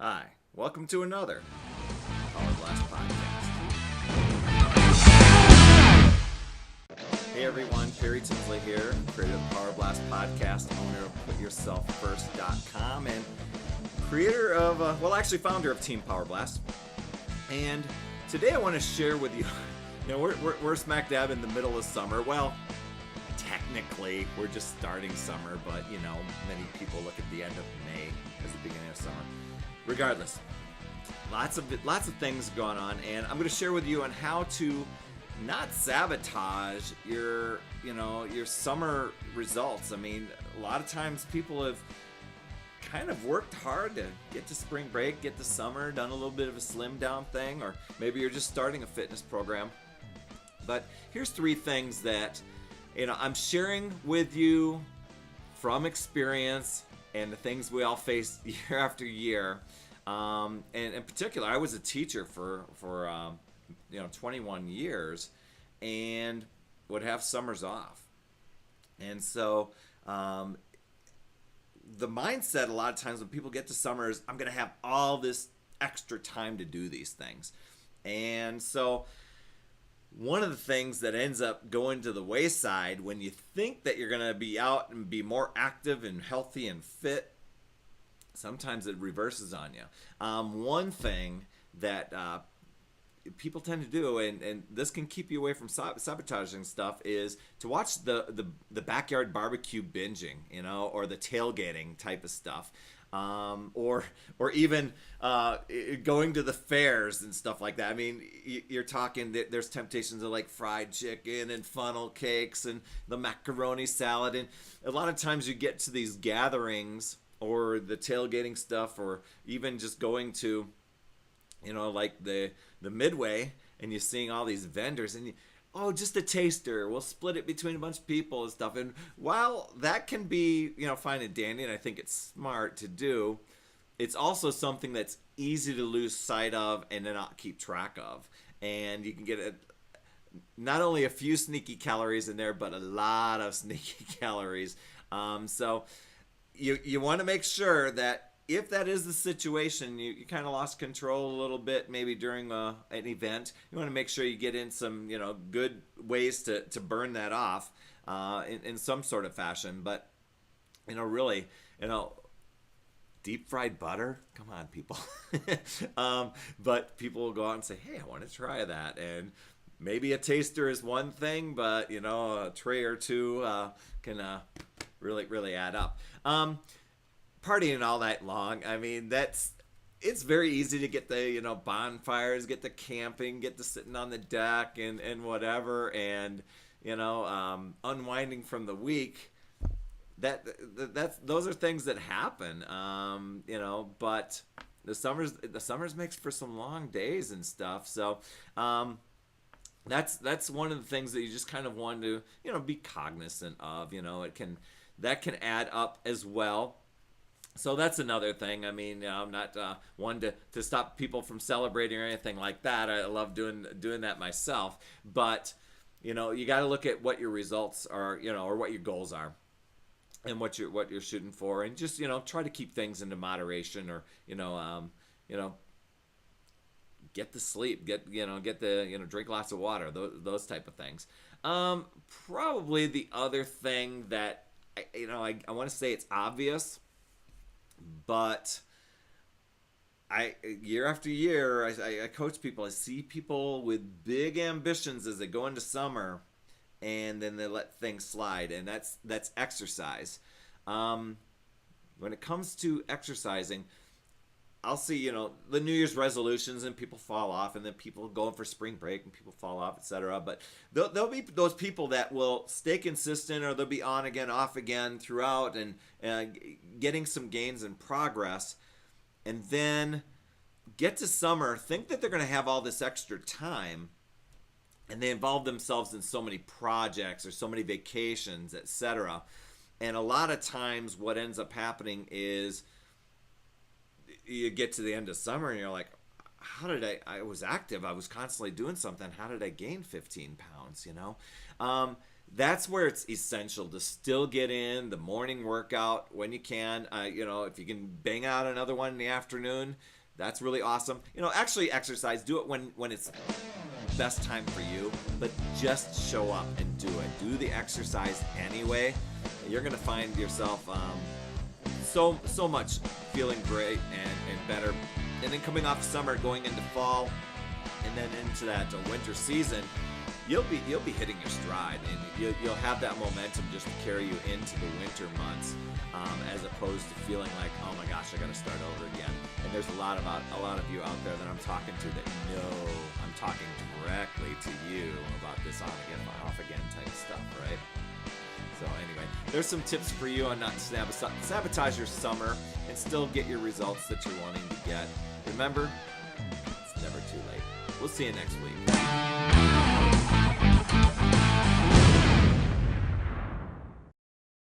Hi, welcome to another Power Blast podcast. Hey everyone, Perry Tinsley here, creator of the Power Blast podcast, owner of PutYourselfFirst.com, and creator of, founder of Team Power Blast. And today I want to share with you, we're smack dab in the middle of summer. Well, technically, we're just starting summer, but many people look at the end of May as the beginning of summer. Regardless, lots of things going on, and I'm going to share with you on how to not sabotage your summer results. I mean, a lot of times people have kind of worked hard to get to spring break, get to summer, done a little bit of a slim down thing, or maybe you're just starting a fitness program. But here's 3 things that I'm sharing with you from experience and the things we all face year after year. And in particular, I was a teacher for 21 years and would have summers off. And so the mindset a lot of times when people get to summer is, I'm going to have all this extra time to do these things. And so one of the things that ends up going to the wayside when you think that you're going to be out and be more active and healthy and fit, sometimes it reverses on you. One thing that people tend to do, and this can keep you away from sabotaging stuff, is to watch the backyard barbecue binging, or the tailgating type of stuff. Or even going to the fairs and stuff like that. I mean, you're talking that there's temptations of like fried chicken and funnel cakes and the macaroni salad, and a lot of times you get to these gatherings or the tailgating stuff, or even just going to like the Midway, and you're seeing all these vendors, and just a taster, we'll split it between a bunch of people and stuff. And while that can be fine and dandy, and I think it's smart to do, it's also something that's easy to lose sight of and to not keep track of. And you can get not only a few sneaky calories in there, but a lot of sneaky calories. So you want to make sure that if that is the situation, you kind of lost control a little bit, maybe during an event, you want to make sure you get in some, good ways to burn that off in some sort of fashion. But, really, deep fried butter, come on, people. But people will go out and say, hey, I want to try that. And maybe a taster is one thing, but, a tray or two can really, really add up. Partying all night long, I mean, it's very easy to get the bonfires, get the camping, get to sitting on the deck and whatever, and unwinding from the week. Those are things that happen, but the summers makes for some long days and stuff. So that's one of the things that you just kind of want to be cognizant of. That can add up as well. So that's another thing. I mean, I'm not one to stop people from celebrating or anything like that. I love doing that myself. But, you got to look at what your results are, or what your goals are, and what you're shooting for, and just try to keep things into moderation, or get the sleep, get the drink lots of water, those type of things. Probably the other thing that I want to say it's obvious. But year after year, I coach people. I see people with big ambitions as they go into summer, and then they let things slide, and that's exercise. When it comes to exercising, I'll see the New Year's resolutions, and people fall off, and then people go for spring break and people fall off, etc. But there'll be those people that will stay consistent, or they'll be on again, off again throughout, and getting some gains and progress, and then get to summer, think that they're going to have all this extra time, and they involve themselves in so many projects or so many vacations, etc. And a lot of times what ends up happening is you get to the end of summer and you're like, how did I was active, I was constantly doing something, how did I gain 15 pounds? That's where it's essential to still get in the morning workout when you can. If you can bang out another one in the afternoon, that's really awesome. Actually exercise. Do it when it's best time for you, but just show up and do it. Do the exercise anyway. You're gonna find yourself so much feeling great and better. And then coming off summer, going into fall, and then into that winter season, you'll be hitting your stride, and you'll have that momentum just to carry you into the winter months, as opposed to feeling like, oh my gosh, I got to start over again. And there's a lot of you out there that I'm talking to that know I'm talking directly to you about this on again, off again type stuff, right? So anyway, there's some tips for you on not to sabotage your summer and still get your results that you're wanting to get. Remember, it's never too late. We'll see you next week.